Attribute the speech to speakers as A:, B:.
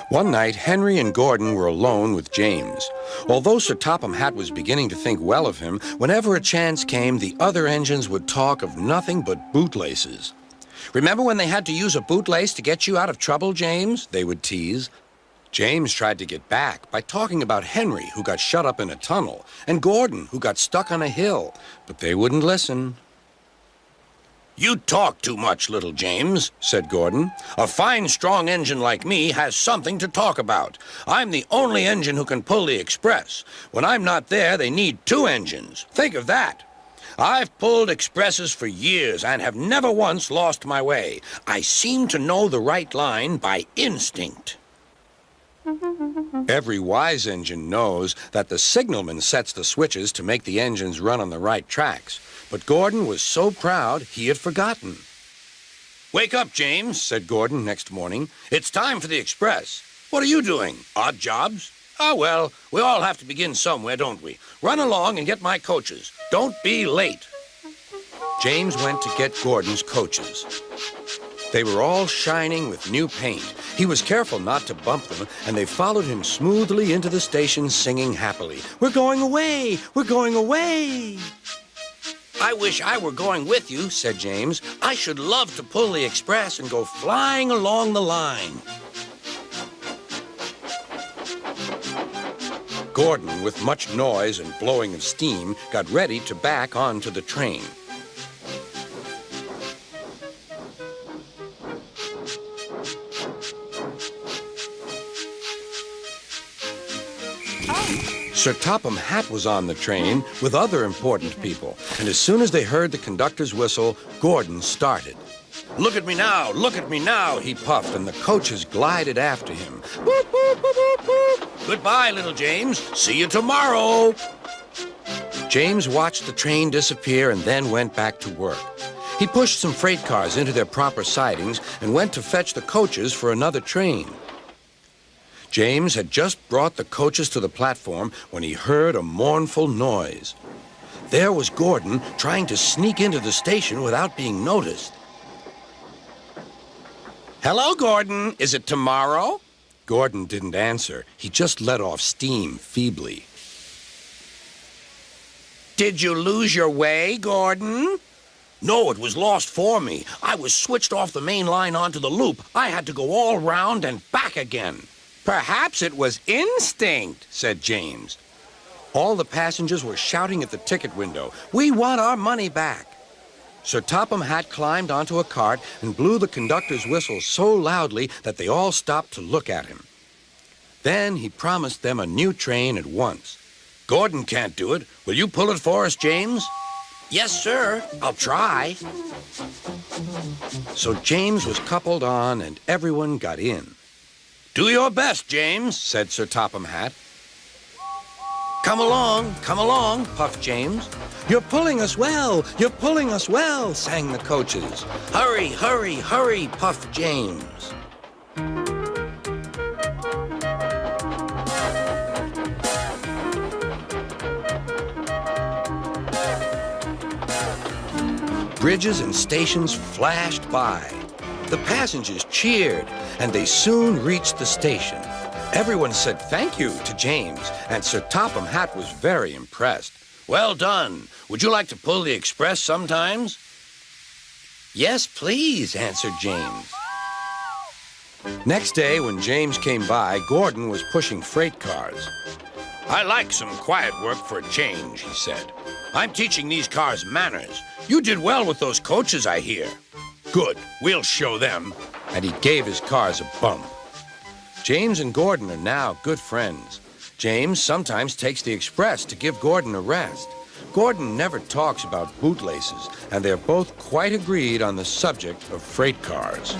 A: One night, Henry and Gordon were alone with James. Although Sir Topham Hatt was beginning to think well of him, whenever a chance came, the other engines would talk of nothing but bootlaces. "Remember when they had to use a bootlace to get you out of trouble, James?" they would tease. James tried to get back by talking about Henry, who got shut up in a tunnel, and Gordon, who got stuck on a hill, but they wouldn't listen. "You talk too much, little James," said Gordon. "A fine, strong engine like me has something to talk about. I'm the only engine who can pull the express. When I'm not there, they need two engines. Think of that. I've pulled expresses for years and have never once lost my way. I seem to know the right line by instinct." Every wise engine knows that the signalman sets the switches to make the engines run on the right tracks. But Gordon was so proud he had forgotten. "Wake up, James," said Gordon next morning. "It's time for the express. What are you doing? Odd jobs? Ah, well, we all have to begin somewhere, don't we? Run along and get my coaches. Don't be late." James went to get Gordon's coaches. They were all shining with new paint. He was careful not to bump them, and they followed him smoothly into the station singing happily, "We're going away! We're going away!" "I wish I were going with you," said James. "I should love to pull the express and go flying along the line." Gordon, with much noise and blowing of steam, got ready to back onto the train. Sir Topham Hatt was on the train with other important people, and as soon as they heard the conductor's whistle, Gordon started. "Look at me now," he puffed, and the coaches glided after him. "Boop, boop, boop, boop, boop. Goodbye, little James. See you tomorrow." James watched the train disappear and then went back to work. He pushed some freight cars into their proper sidings and went to fetch the coaches for another train. James had just brought the coaches to the platform when he heard a mournful noise. There was Gordon trying to sneak into the station without being noticed. "Hello, Gordon. Is it tomorrow?" Gordon didn't answer. He just let off steam feebly. "Did you lose your way, Gordon?" "No, it was lost for me. I was switched off the main line onto the loop. I had to go all round and back again." "Perhaps it was instinct," said James. All the passengers were shouting at the ticket window, "We want our money back." Sir Topham Hatt climbed onto a cart and blew the conductor's whistle so loudly that they all stopped to look at him. Then he promised them a new train at once. "Gordon can't do it. Will you pull it for us, James?" "Yes, sir. I'll try." So James was coupled on and everyone got in. "Do your best, James," said Sir Topham Hatt. Come along," puffed James. You're pulling us well, sang the coaches. "Hurry, hurry, hurry," puffed James. Bridges and stations flashed by. The passengers cheered, and they soon reached the station. Everyone said thank you to James, and Sir Topham Hatt was very impressed. "Well done. Would you like to pull the express sometimes?" "Yes, please," answered James. Next day, when James came by, Gordon was pushing freight cars. "I like some quiet work for a change," he said. "I'm teaching these cars manners. You did well with those coaches, I hear." "Good. We'll show them." And he gave his cars a bump. James and Gordon are now good friends. James sometimes takes the express to give Gordon a rest. Gordon never talks about bootlaces, and they're both quite agreed on the subject of freight cars.